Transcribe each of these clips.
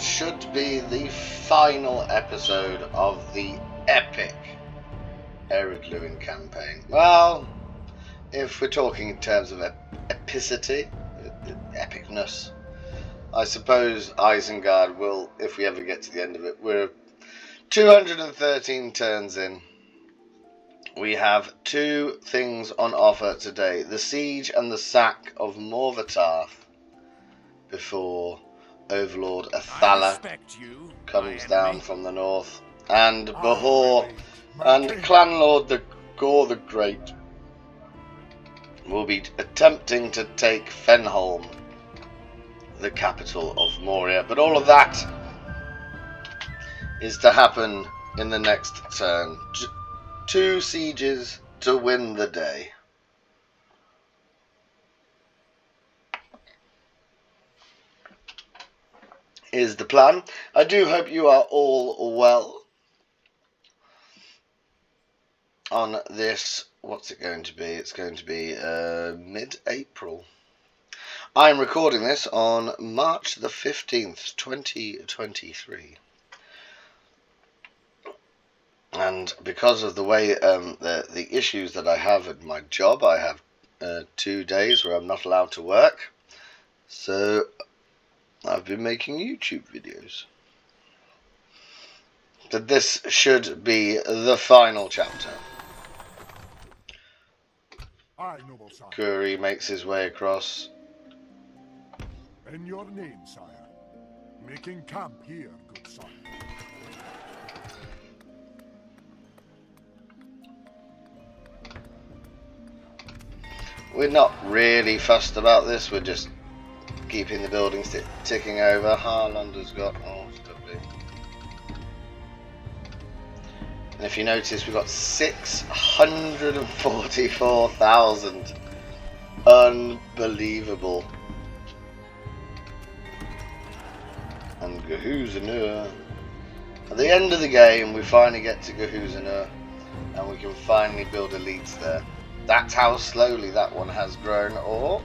what should be the final episode of the epic Ered Luin campaign. Well, if we're talking in terms of epicity, epicness, I suppose Isengard will, if we ever get to the end of it. We're 213 turns in. We have two things on offer today: the siege and the sack of Morvatarth, before Overlord Athala comes down from the north, and Bahor and Clanlord the Gore the Great will be attempting to take Fenholm, the capital of Moria. But all of that is to happen in the next turn. Two sieges to win the day. Is the plan. I do hope you are all well on this. What's it going to be? It's going to be mid-April. I'm recording this on March the 15th, 2023. And because of the way the issues that I have at my job, I have 2 days where I'm not allowed to work. So I've been making YouTube videos. But this should be the final chapter. Curry makes his way across. In your name, sire. Making camp here, good son. We're not really fussed about this. We're just keeping the buildings ticking over. Harland has got and if you notice, we've got 644,000. Unbelievable. And Gahuzanur. At the end of the game, we finally get to Gahuzanur, and we can finally build elites there. That's how slowly that one has grown, or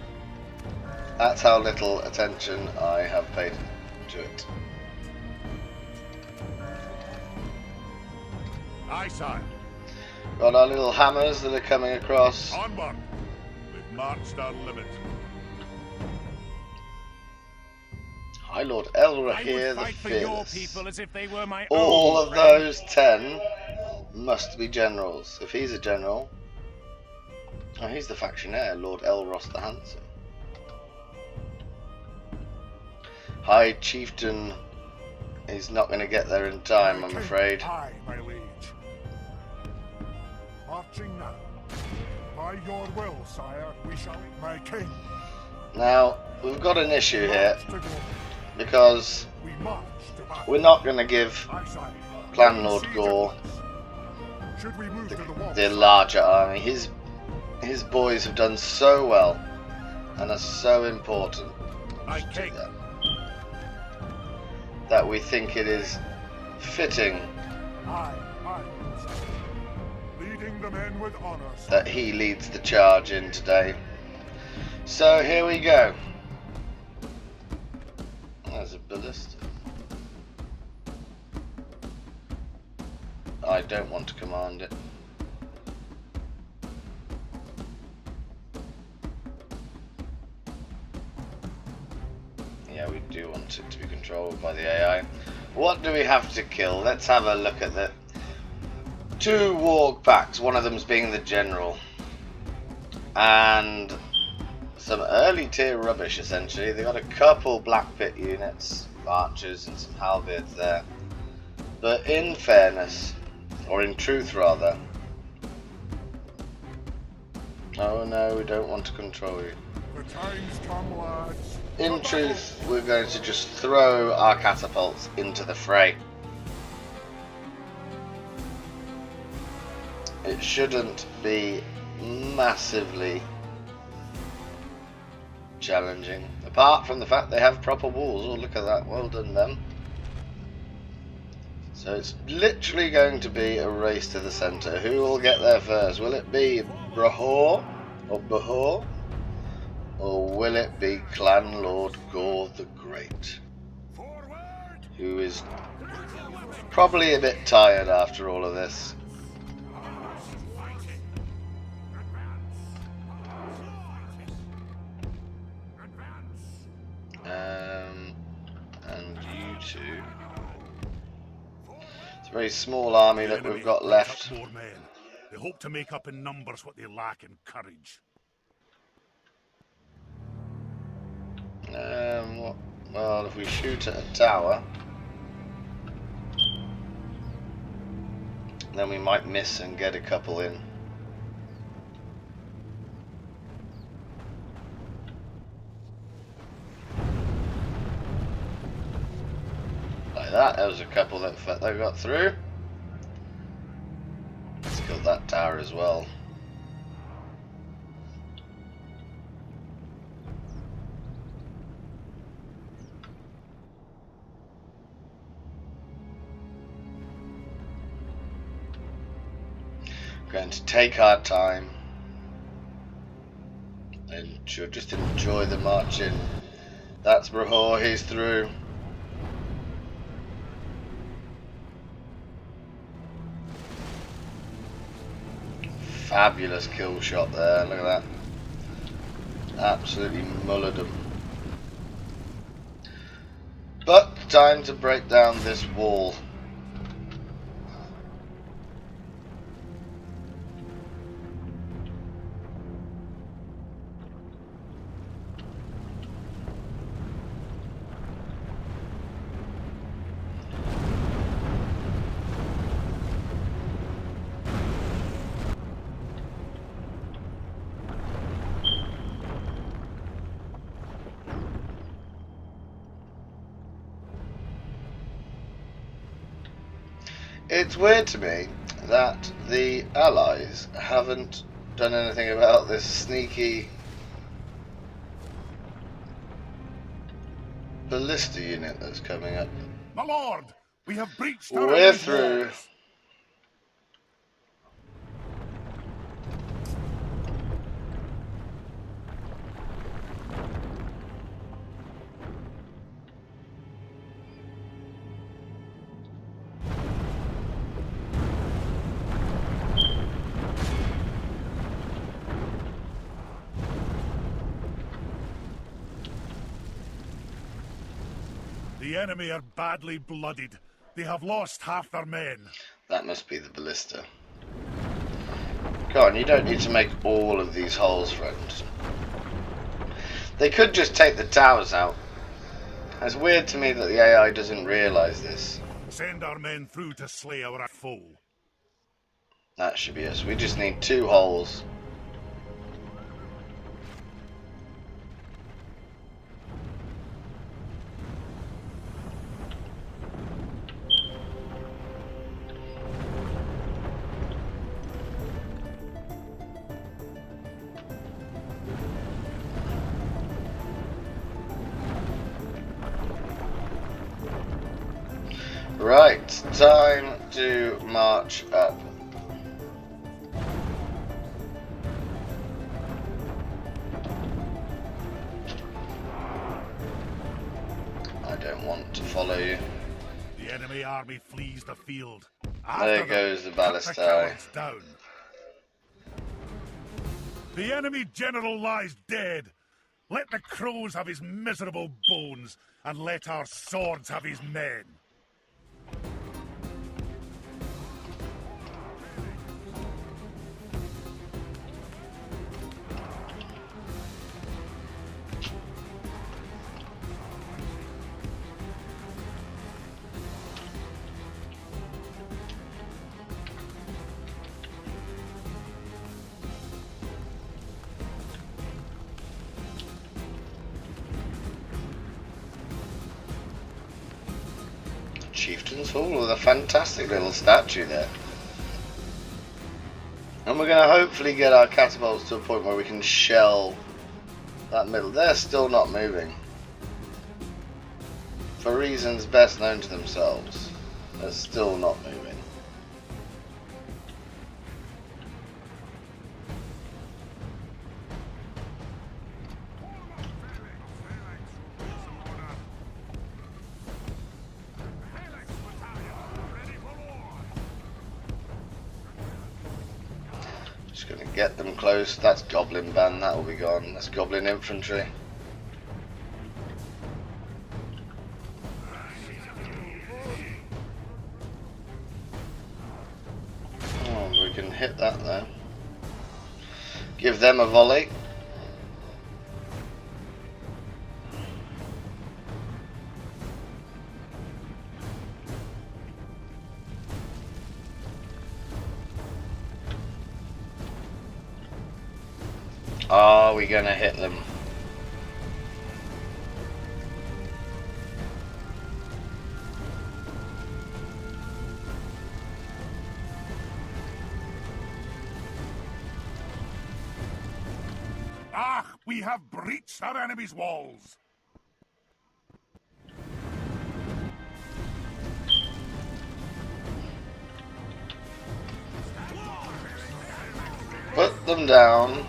that's how little attention I have paid to it. Aye, sire. Got our little hammers that are coming across. Onward. We've marched our limit. High Lord Elrahir the your Fearless. people as if they were my All own of those 10 must be generals. If he's a general, oh, he's the factionaire, Lord Elros the Handsome. High Chieftain, he's not going to get there in time, I'm afraid. Aye, my liege. Marching now. By your will, sire, we shall meet my king. Now, we've got an issue here, because we're not going to give Clan Lord Gore the larger army. His boys have done so well and are so important to them that we think it is fitting that he leads the charge in today. So here we go. There's a ballista. I don't want to command it. Yeah, we do want it to be controlled by the AI. What do we have to kill? Let's have a look at the 2 warg packs, one of them's being the general. And some early tier rubbish, essentially. They got a couple black pit units, archers, and some halberds there. But in fairness, or in truth rather, oh no, we don't want to control you. The time's come, lads. In truth, we're going to just throw our catapults into the fray. It shouldn't be massively challenging, apart from the fact they have proper walls. Oh, look at that, well done them. So it's literally going to be a race to the centre. Who will get there first? Will it be Bahor, or will it be Clan Lord Gore the Great? who is probably a bit tired after all of this. And you two. It's a very small army that we've got left. More men. They hope to make up in numbers what they lack in courage. Well, if we shoot at a tower, then we might miss and get a couple in. Like that, there was a couple that got through. Let's kill that tower as well. Going to take our time and just enjoy the march in. That's Brahor, he's through. Fabulous kill shot there, look at that. Absolutely mullered them. But time to break down this wall. It's weird to me that the Allies haven't done anything about this sneaky ballista unit that's coming up. My lord, we have breached our We're enemy's through. walls. The enemy are badly blooded. They have lost half their men. That must be the ballista. Go on, you don't need to make all of these holes, friends. They could just take the towers out. It's weird to me that the AI doesn't realise this. Send our men through to slay our foe. That should be us. We just need 2 holes. Right, time to march up. I don't want to follow you. The enemy army flees the field. There goes the ballista. Down. The enemy general lies dead. Let the crows have his miserable bones, and let our swords have his men. Chieftain's Hall with a fantastic little statue there. And we're going to hopefully get our catapults to a point where we can shell that middle. They're still not moving. For reasons best known to themselves. They're still not moving. Just gonna get them close. That's goblin band, that will be gone. That's goblin infantry. Oh, we can hit that there. Give them a volley. Are we gonna hit them? Ah, we have breached our enemy's walls. Put them down.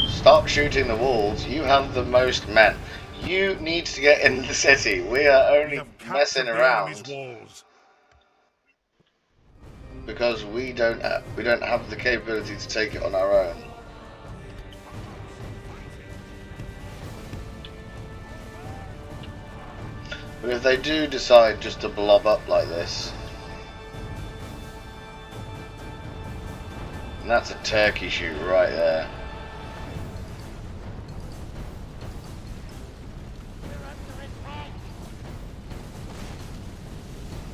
Stop shooting the walls. You have the most men. You need to get in the city. We are only messing around because we don't have the capability to take it on our own. But if they do decide just to blob up like this, and that's a turkey shoot right there.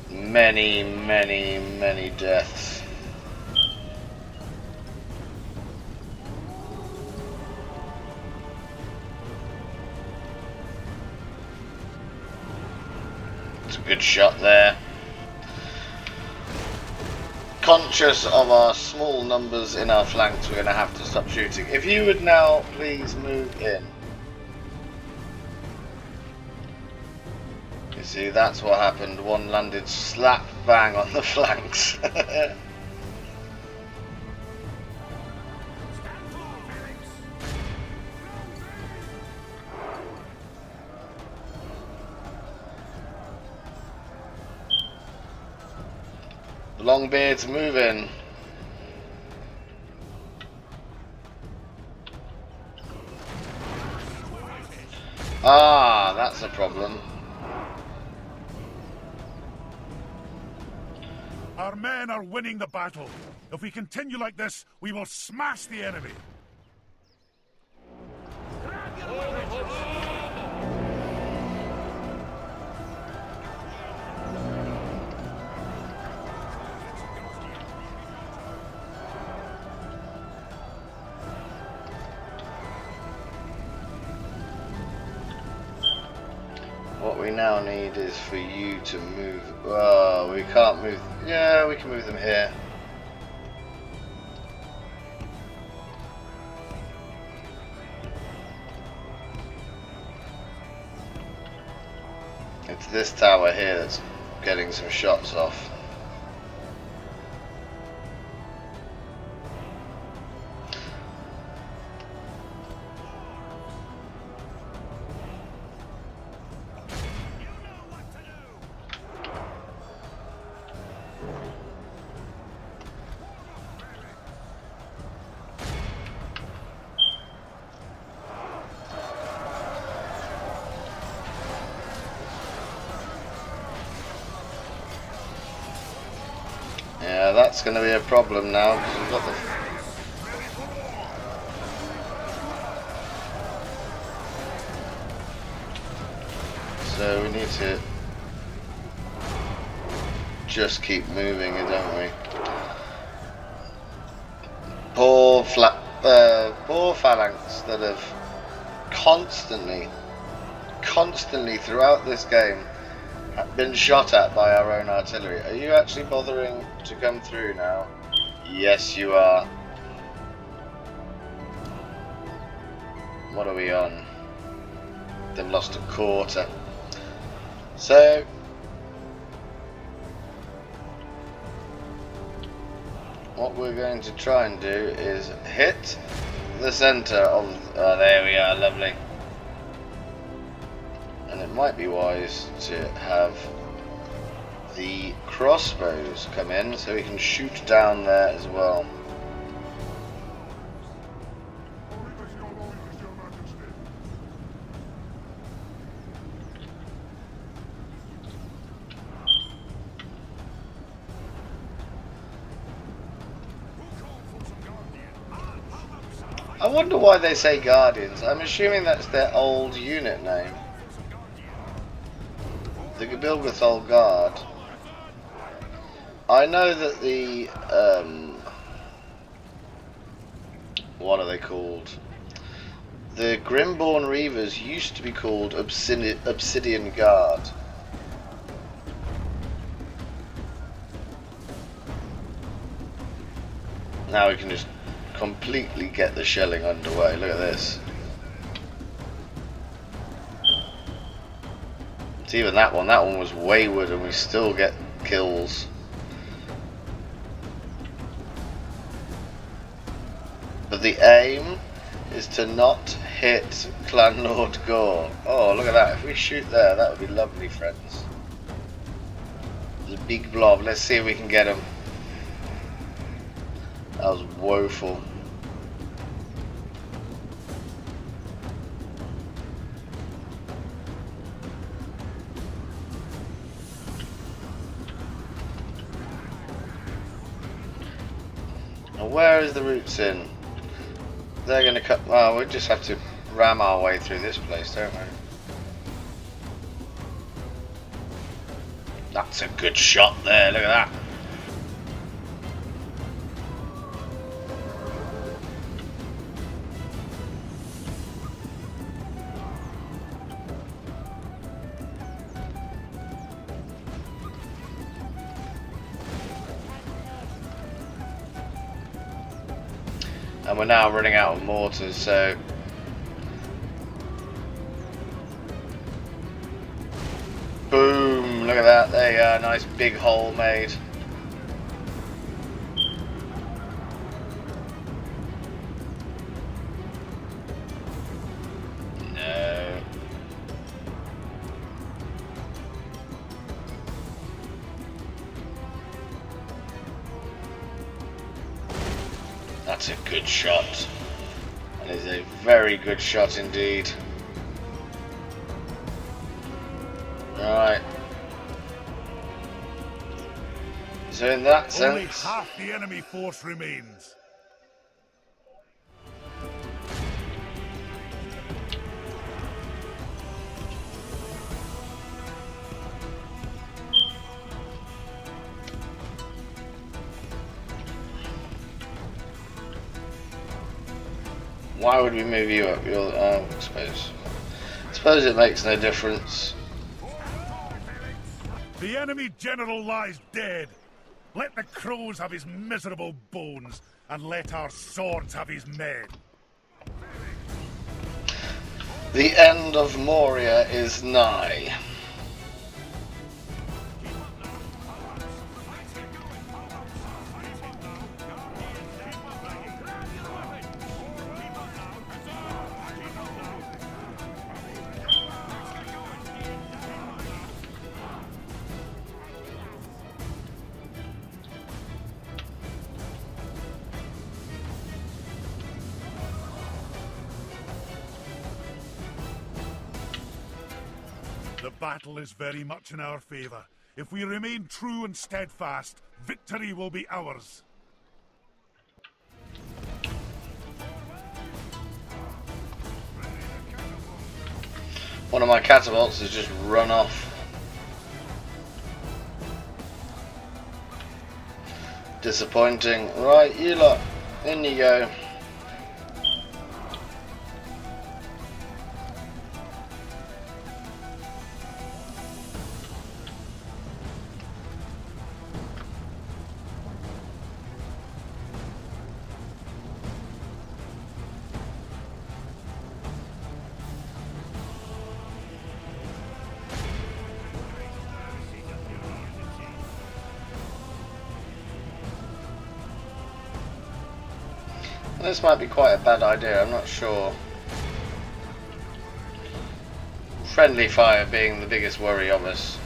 Many, many, many deaths. It's a good shot there. Conscious of our small numbers in our flanks, we're going to have to stop shooting. If you would now please move in. See, that's what happened. One landed slap bang on the flanks. Longbeard's moving. Ah, that's a problem. Our men are winning the battle. If we continue like this, we will smash the enemy. What we now need is for you to move. Oh, we can't move. Yeah, we can move them here. It's this tower here that's getting some shots off. Yeah, that's going to be a problem now because we've got the. So we need to just keep moving, don't we? Poor phalanx that have constantly throughout this game been shot at by our own artillery. Are you actually bothering to come through now? Yes, you are. What are we on? They've lost a quarter. So what we're going to try and do is hit the centre of... oh, there we are, lovely. And it might be wise to have the crossbows come in so we can shoot down there as well. I wonder why they say Guardians. I'm assuming that's their old unit name. The Gabilgathol Guard. I know that the what are they called? The Grimborn Reavers used to be called Obsidian Guard. Now we can just completely get the shelling underway. Look at this. It's even that one. That one was wayward and we still get kills. But the aim is to not hit Clan Lord Gore. Oh, look at that. If we shoot there, that would be lovely, friends. There's a big blob. Let's see if we can get him. That was woeful. Now where is the roots in? They're going to cut... well, we just have to ram our way through this place, don't we? That's a good shot there, look at that. And we're now running out of mortars, so boom, look at that, there you are, nice big hole made. No. That's a good shot. That is a very good shot indeed. Right. So in that sense, only half the enemy force remains. why would we move you up? You're, I suppose it makes no difference. The enemy general lies dead. Let the crows have his miserable bones, and let our swords have his men. The end of Moria is nigh. The battle is very much in our favour. If we remain true and steadfast, victory will be ours. One of my catapults has just run off. Disappointing. Right, you lot, in you go. This might be quite a bad idea, I'm not sure. Friendly fire being the biggest worry of us.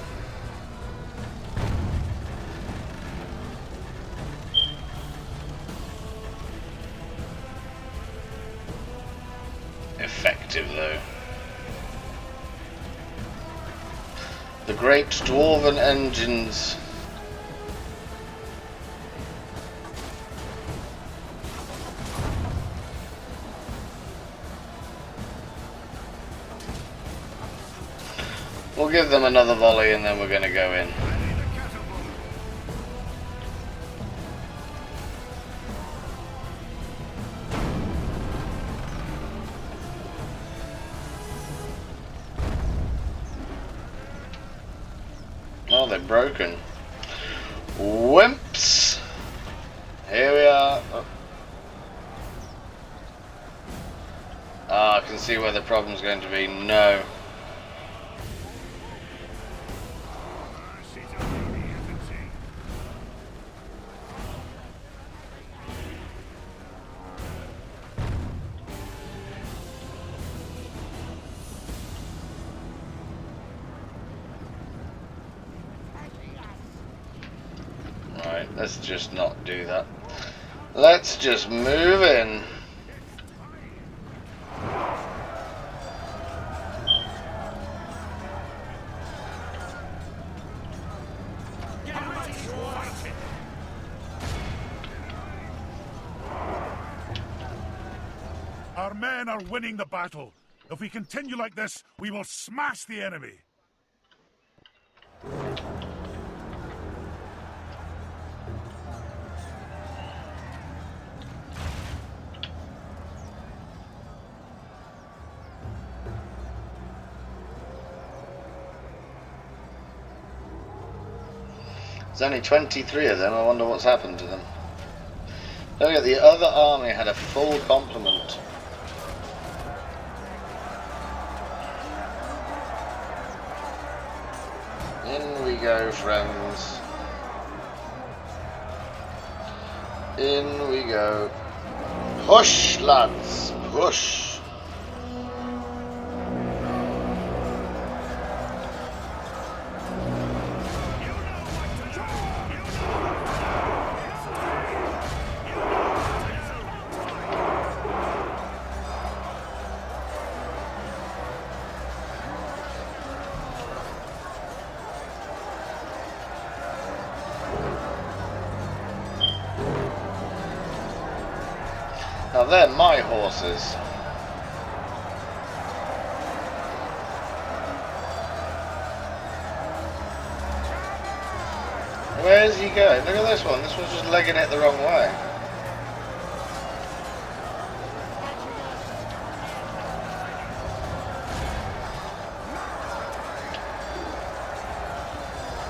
Effective though. The great dwarven engines. We'll give them another volley and then we're going to go in. Oh, they're broken. Wimps! Here we are. Oh. Ah, I can see where the problem's going to be. No. Right, let's just not do that. Let's just move in. Our men are winning the battle. If we continue like this, we will smash the enemy. There's only 23 of them, I wonder what's happened to them. Look at the other army had a full complement. In we go, friends. In we go. Push, lads, push. Now they're my horses. Where is he going? Look at this one. This one's just legging it the wrong way.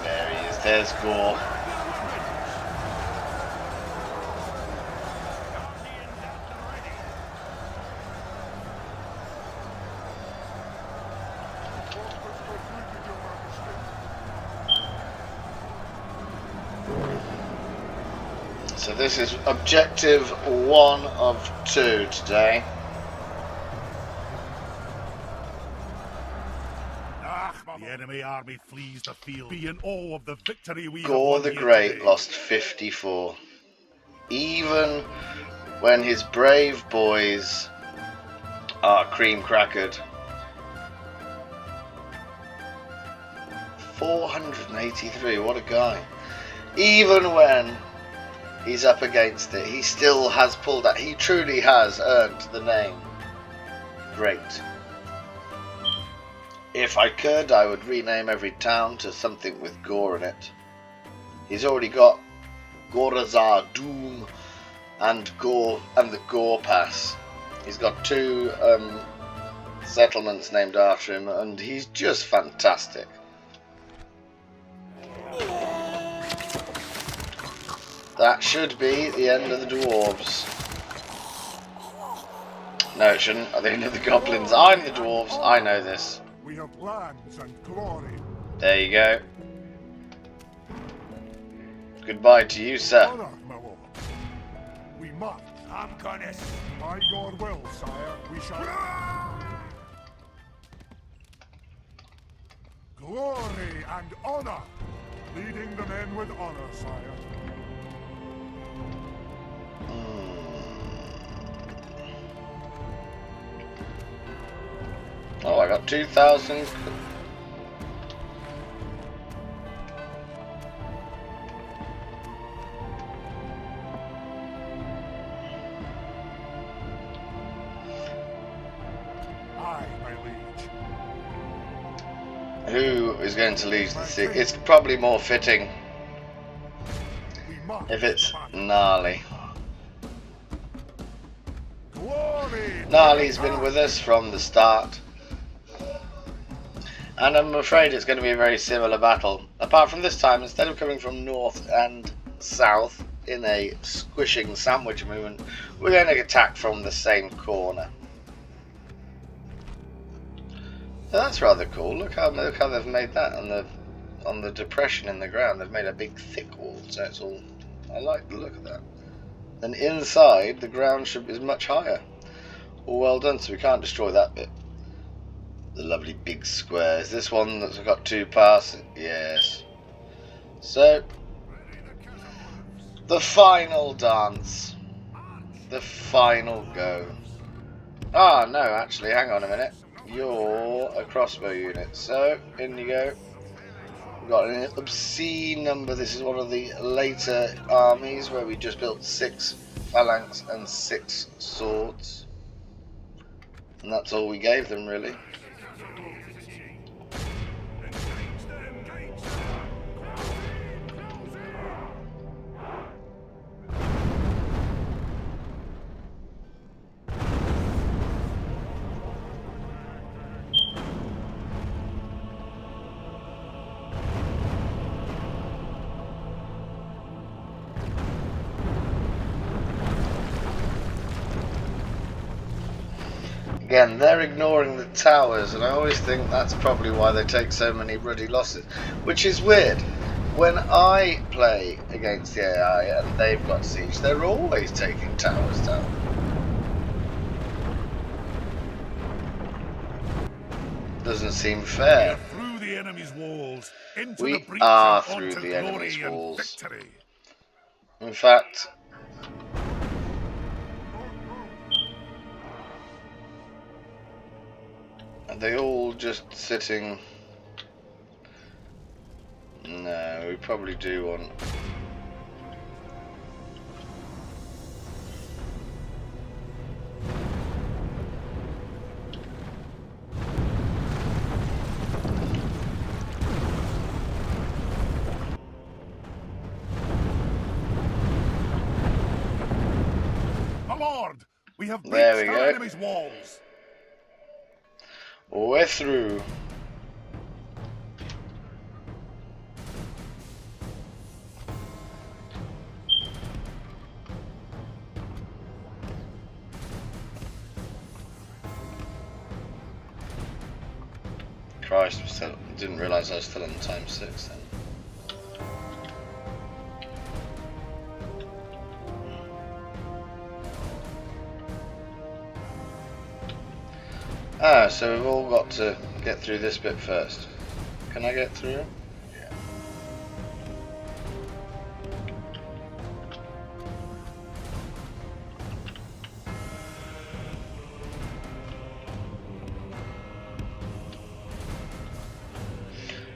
There he is. There's Gore. So this is objective 1 of 2 today. The enemy army flees the field. Be in awe of the victory we Gore have the won here Great today. lost 54. Even when his brave boys are cream crackered. 483, what a guy. Even when he's up against it, he still has pulled that. He truly has earned the name Great. If I could, I would rename every town to something with Gore in it. He's already got Gorazar Doom and Gore and the Gore Pass. He's got 2 settlements named after him, and he's just fantastic. That should be the end of the Dwarves. No, it shouldn't. At the end of the Goblins. I'm the Dwarves. I know this. We have lands and glory. There you go. Goodbye to you, sir. Honor, my lord. We must. I'm gonna. By your will, sire, we shall. Glory and honor. Leading the men with honor, sire. Oh, I got 2,000. Who is going to lead the sea? It's probably more fitting if it's Gnarly. Gnarly's been with us from the start, and I'm afraid it's going to be a very similar battle. Apart from this time, instead of coming from north and south in a squishing sandwich movement, we're going to attack from the same corner. So that's rather cool. Look how they've made that on the depression in the ground. They've made a big thick wall, so it's all. I like the look of that. And inside, the ground is much higher. All well done. So we can't destroy that bit. The lovely big squares. This one that's got 2 passes. Yes. So the final dance. The final go. Ah, no, actually, hang on a minute. You're a crossbow unit, so in you go. We've got an obscene number. This is one of the later armies where we just built 6 phalanx and 6 swords, and that's all we gave them, really. Again, they're ignoring the towers, and I always think that's probably why they take so many ruddy losses, which is weird. When I play against the AI and they've got siege, they're always taking towers down. Doesn't seem fair. Through the enemy's walls, into We the breach are and through onto the enemy's glory and walls. victory. In fact, are they all just sitting? No, we probably do want. My lord, we have There breached we our go. enemy's walls. We're through. Christ, didn't realise I was still on ×6 then. Ah, so we've all got to get through this bit first. Can I get through? Yeah.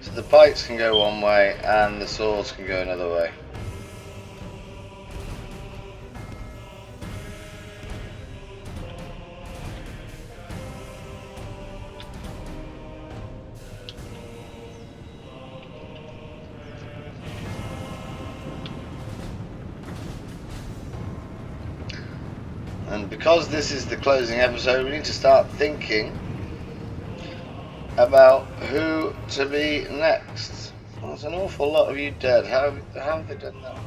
So the pikes can go one way and the swords can go another way. And because this is the closing episode, we need to start thinking about who to be next. Well, there's an awful lot of you dead. How have they done that?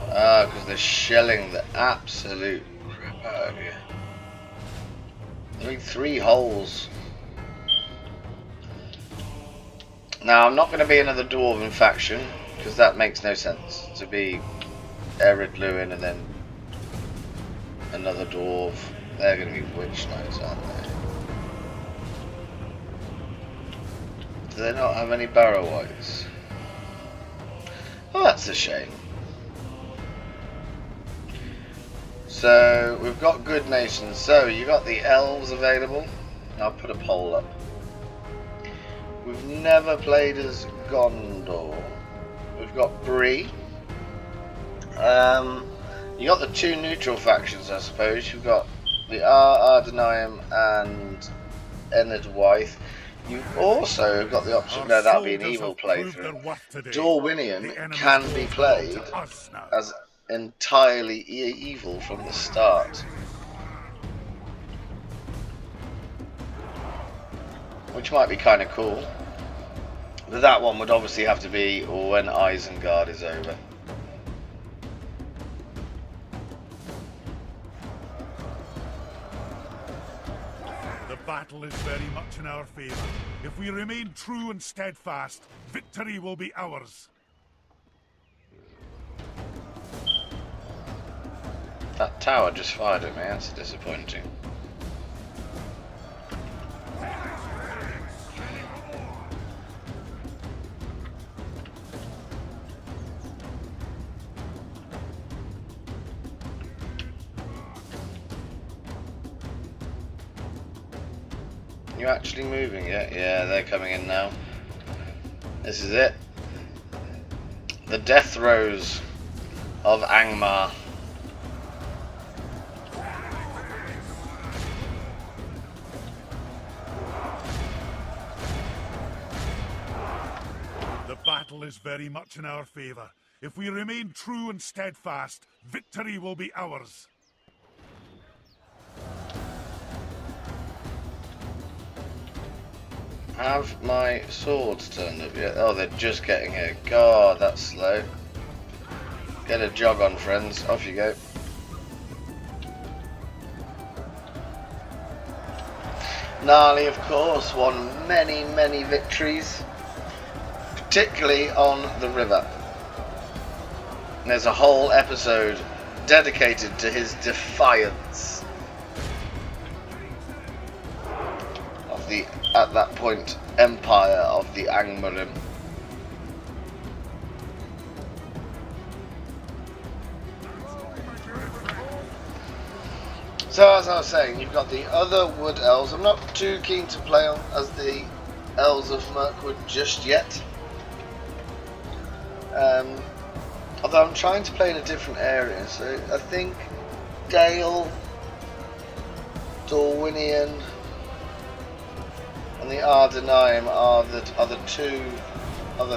Ah, because they're shelling the absolute crap out of you. Doing 3 holes. Now, I'm not going to be another Dwarven faction, because that makes no sense. To be Ered, Luin, and then another dwarf. They're going to be witch knights, aren't they? Do they not have any barrow whites? Oh, that's a shame. So we've got good nations. So you got the elves available. I'll put a poll up. We've never played as Gondor. We've got Bree. You got the two neutral factions, I suppose. You've got the Ardenaim and Ered. You've also got the option. No, that'll be an evil playthrough. Dorwinian can be played as entirely evil from the start, which might be kind of cool. But that one would obviously have to be when Isengard is over. The battle is very much in our favour. If we remain true and steadfast, victory will be ours. That tower just fired at me, that's disappointing. You actually moving yet? Yeah, they're coming in now. This is it. The death throes of Angmar. The battle is very much in our favour. If we remain true and steadfast, victory will be ours. Have my swords turned up yet? Oh, they're just getting here. God, that's slow. Get a jog on, friends. Off you go. Gnarly, of course, won many, many victories, particularly on the river. And there's a whole episode dedicated to his defiance of the, at that point, empire of the Angmarim. So as I was saying, you've got the other wood elves. I'm not too keen to play on as the elves of Mirkwood just yet. Although I'm trying to play in a different area, so I think Dale, Dorwinian and the Ardenaim are the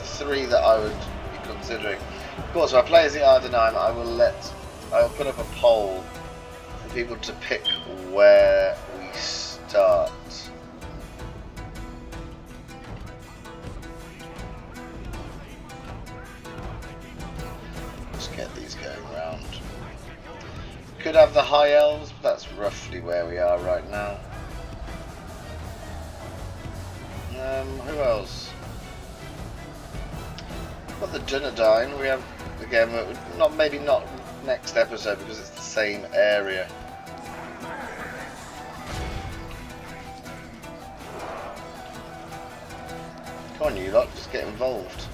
three that I would be considering. Of course, if I play as the Ardenaim, I will put up a poll for people to pick where we start. Let's get these going round. Could have the High Elves, but that's roughly where we are right now. Who else? Got the Dunedain. We have, again, maybe not next episode because it's the same area. Come on, you lot, just get involved.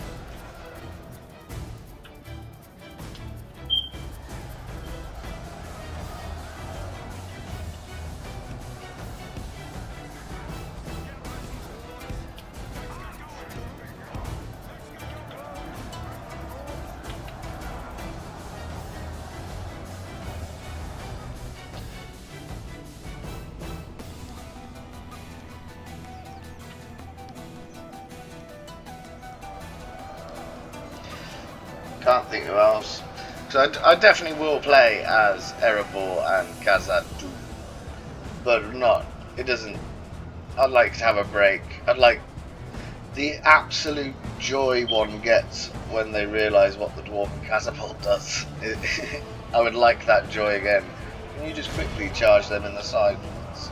Can't think who else. So I definitely will play as Erebor and Khazad-dûm, but not. It doesn't. I'd like to have a break. I'd like the absolute joy one gets when they realise what the Dwarven Catapult does. I would like that joy again. Can you just quickly charge them in the side ones,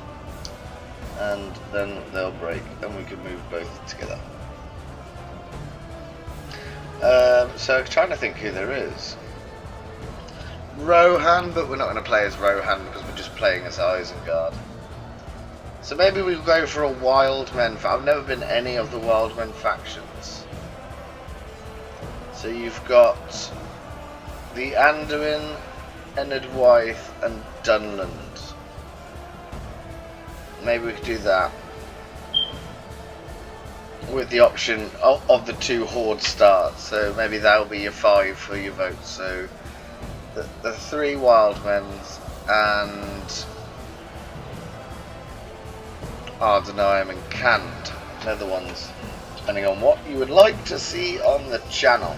and then they'll break, and we can move both together. So trying to think who there is. Rohan, but we're not going to play as Rohan because we're just playing as Isengard. So maybe we'll go for a Wildmen. I've never been any of the Wildmen factions. So you've got the Anduin, Ered and Dunland. Maybe we could do that. With the option of the 2 Horde starts. So maybe that'll be your 5 for your votes. So the 3 Wildmen's and Ardenheim and Cant. They're the ones, depending on what you would like to see on the channel.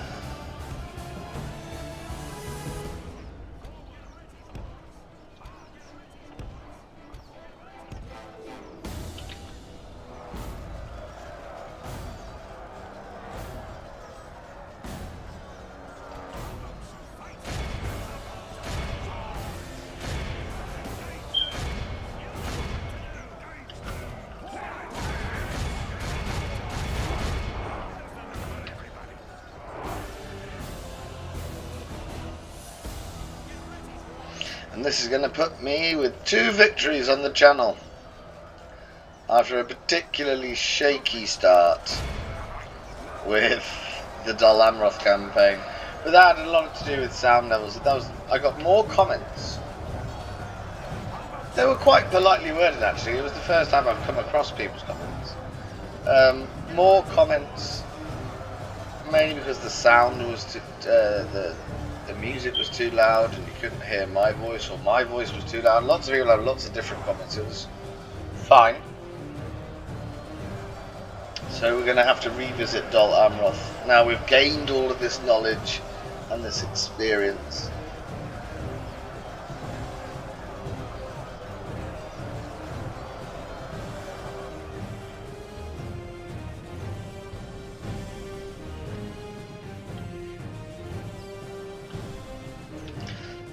And this is going to put me with 2 victories on the channel after a particularly shaky start with the Dol Amroth campaign. But that had a lot to do with sound levels. I got more comments. They were quite politely worded actually. It was the first time I've come across people's comments. More comments, mainly because the sound was too, the music was too loud and you couldn't hear my voice, or my voice was too loud. Lots of people have lots of different comments. It was fine. So we're going to have to revisit Dol Amroth. Now we've gained all of this knowledge and this experience.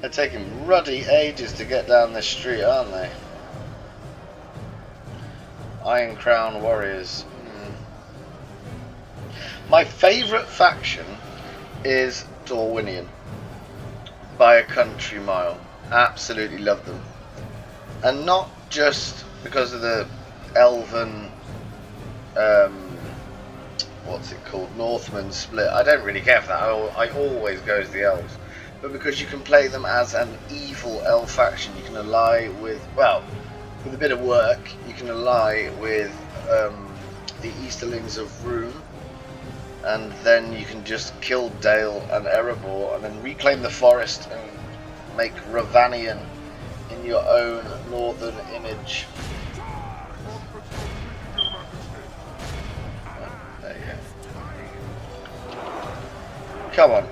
They're taking ruddy ages to get down this street, aren't they? Iron Crown Warriors. My favourite faction is Dorwinian by a country mile. Absolutely love them. And not just because of the elven, what's it called, Northman split. I don't really care for that. I always go to the elves. But because you can play them as an evil elf faction, you can ally with, well, with a bit of work, you can ally with the Easterlings of Rune, and then you can just kill Dale and Erebor, and then reclaim the forest and make Ravanian in your own northern image. There you go. Come on.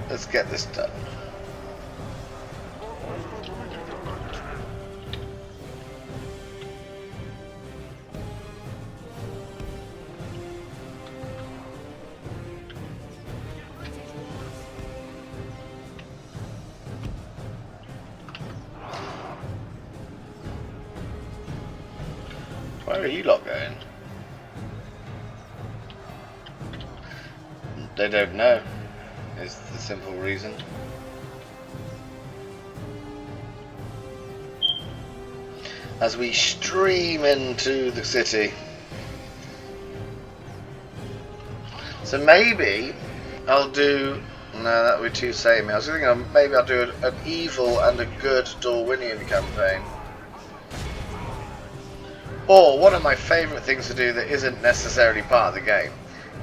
Let's get this done. Where are you lot going? They don't know. Is the simple reason. As we stream into the city. So maybe I'll do, no, that would be too samey. I was thinking maybe I'll do an evil and a good Dorwinian campaign. Or one of my favourite things to do that isn't necessarily part of the game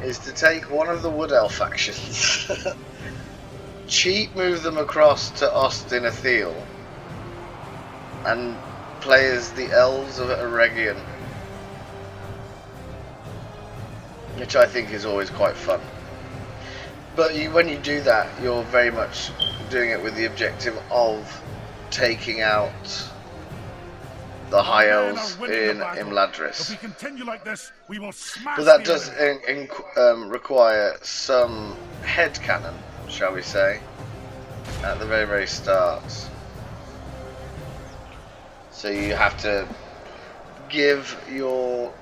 is to take one of the Wood Elf factions, cheat move them across to Austin Athel, and play as the Elves of Eregion, which I think is always quite fun. But when you do that, you're very much doing it with the objective of taking out the High Elves in Imladris. If we continue like this, we will smash. But that does require some headcanon, shall we say, at the very, very start. So you have to give your...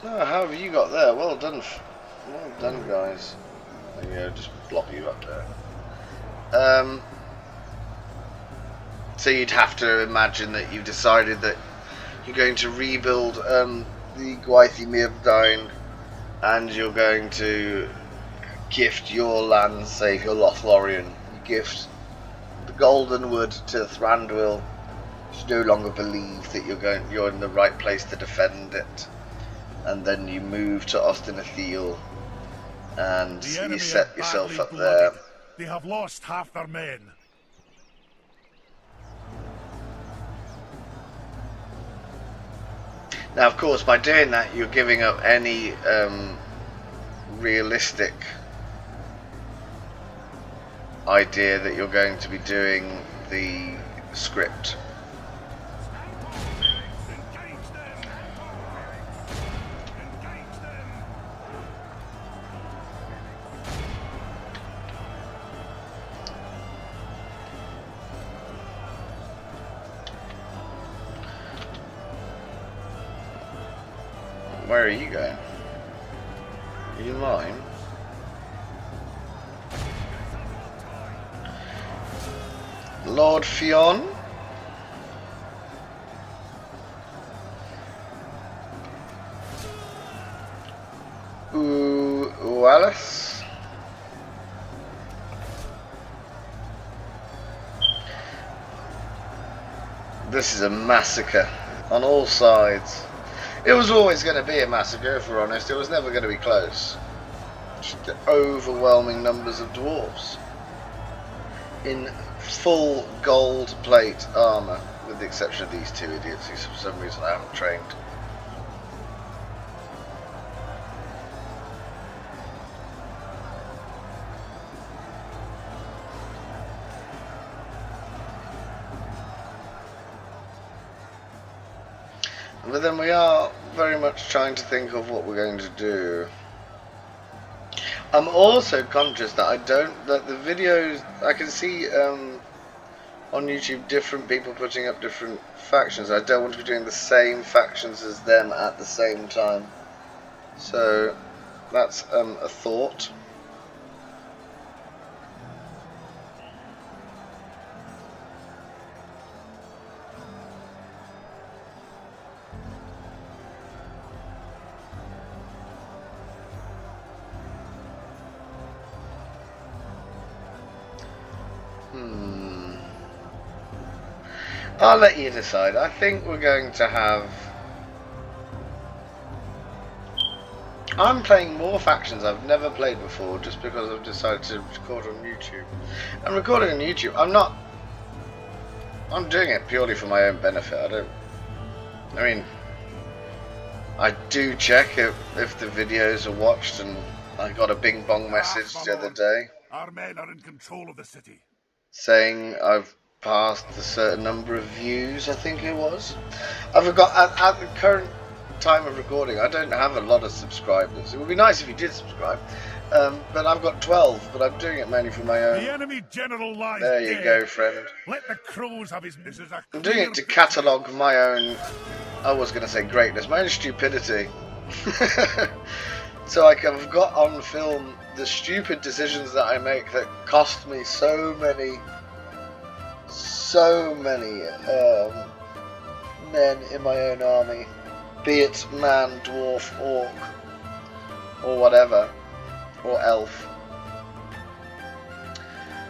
Oh, how have you got there? Well done, guys. You know, just block you up there. So you'd have to imagine that you've decided that you're going to rebuild the Gwaith Myrddine, and you're going to gift your land, say if you're Lothlorien, you gift the Golden Wood to Thranduil. You no longer believe that you're in the right place to defend it, and then you move to Ostinathiel and you set yourself up there. They have lost half their men. Now, of course, by doing that, you're giving up any realistic idea that you're going to be doing the script. Where are you going? Are you mine? Lord Fionn? Wallace? This is a massacre on all sides. It was always going to be a massacre, if we're honest. It was never going to be close. Just the overwhelming numbers of dwarves in full gold plate armour, with the exception of these two idiots who for some reason I haven't trained. But then we are very much trying to think of what we're going to do. I'm also conscious that that the videos, I can see on YouTube different people putting up different factions. I don't want to be doing the same factions as them at the same time. So that's a thought. I'll let you decide. I think we're going to have... I'm playing more factions I've never played before just because I've decided to record on YouTube. I'm recording on YouTube. I'm doing it purely for my own benefit. I do check if the videos are watched, and I got a bing bong message the other day. Our men are in control of the city, saying I've passed a certain number of views, I think it was. I forgot, at the current time of recording, I don't have a lot of subscribers. It would be nice if you did subscribe, but I've got 12, but I'm doing it mainly for my own. The enemy general lies there you dead. go, friend. Let the crows have his missus. I'm doing it to catalogue my own, I was going to say greatness, my own stupidity. So I've got on film the stupid decisions that I make that cost me so many men in my own army, be it man, dwarf, orc, or whatever, or elf.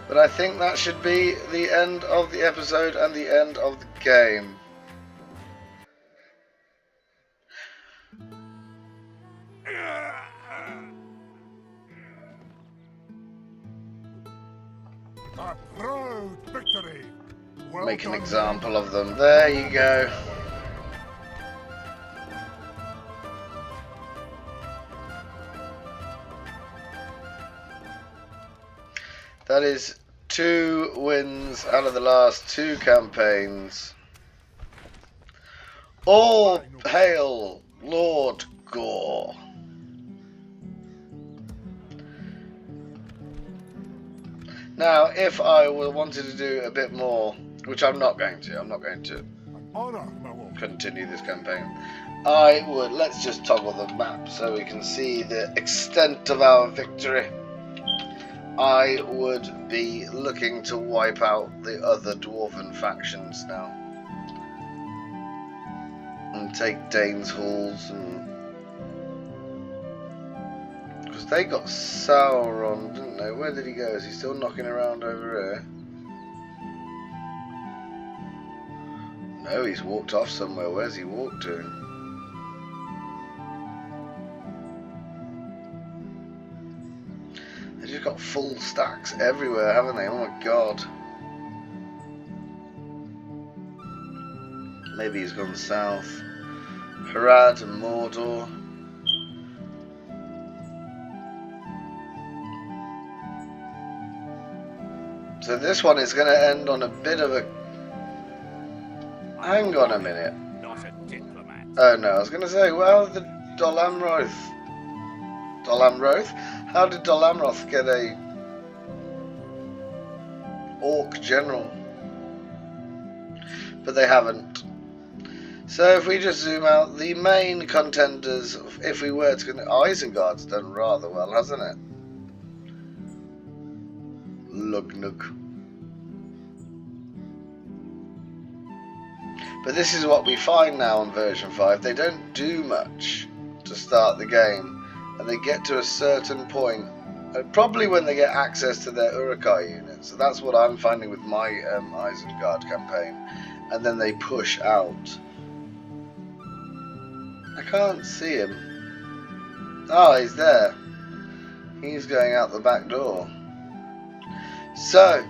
But I think that should be the end of the episode and the end of the game. A proud victory. Well Make an done, example of them. There you go. That is 2 wins out of the last 2 campaigns. All hail Lord Gore. Now, if I wanted to do a bit more, which I'm not going to continue this campaign, I would, let's just toggle the map so we can see the extent of our victory. I would be looking to wipe out the other dwarven factions now. And take Dane's halls and... because they got Sauron, didn't they? Where did he go? Is he still knocking around over here? No, he's walked off somewhere. Where's he walked to? They've just got full stacks everywhere, haven't they? Oh my god. Maybe he's gone south. Ered and Mordor. So this one is going to end on a bit of a... hang on a minute. Not a diplomat. Oh no, I was going to say, well, the Dol Amroth. How did Dol Amroth get a orc general? But they haven't. So if we just zoom out, the main contenders, if we were to... Isengard's done rather well, hasn't it? Lugnug. But this is what we find now on version 5. They don't do much to start the game, and they get to a certain point, probably when they get access to their Uruk-hai units. So that's what I'm finding with my Isengard campaign. And then they push out. I can't see him. Oh, he's there. He's going out the back door. So,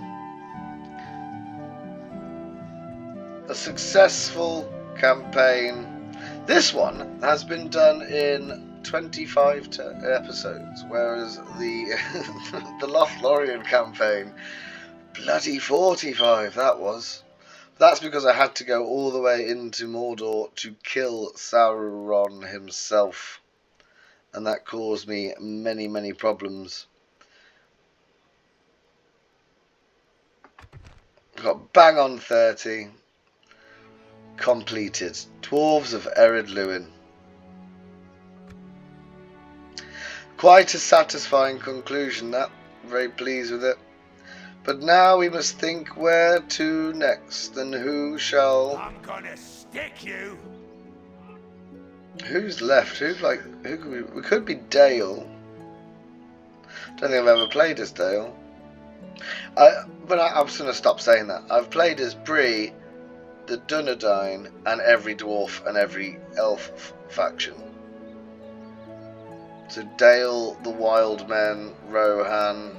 a successful campaign. This one has been done in 25 episodes, whereas the the Lothlorien campaign, bloody 45 that was. That's because I had to go all the way into Mordor to kill Sauron himself, and that caused me many, many problems. Got bang on 30. Completed. Dwarves of Ered Luin. Quite a satisfying conclusion, that. Very pleased with it. But now we must think where to next, and who shall... I'm gonna stick you! Who's left? Who could we could be Dale. Don't think I've ever played as Dale. But I'm just going to stop saying that. I've played as Bree, the Dunedain, and every dwarf and every elf faction. So Dale, the Wild Men, Rohan,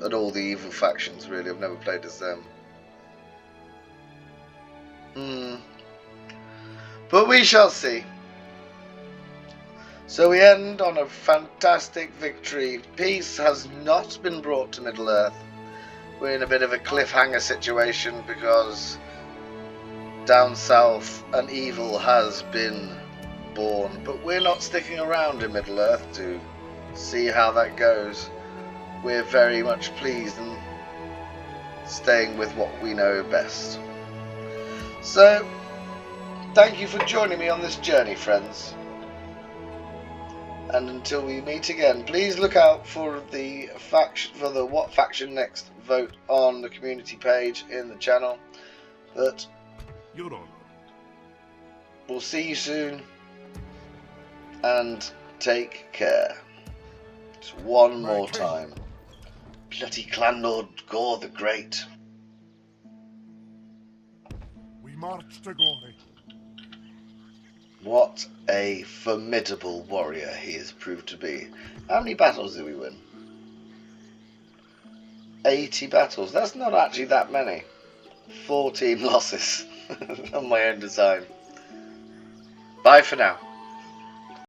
and all the evil factions, really. I've never played as them. But we shall see. So we end on a fantastic victory. Peace has not been brought to Middle-earth. We're in a bit of a cliffhanger situation because down south an evil has been born. But we're not sticking around in Middle-earth to see how that goes. We're very much pleased and staying with what we know best. So, thank you for joining me on this journey, friends. And until we meet again, please look out for the What Faction Next vote on the community page in the channel. But You're on. We'll see you soon, and take care. Just one more time. Bloody Clan Lord Gore the Great. We march to glory. What a formidable warrior he has proved to be. How many battles did we win? 80 battles. That's not actually that many. 14 losses on my own design. Bye for now.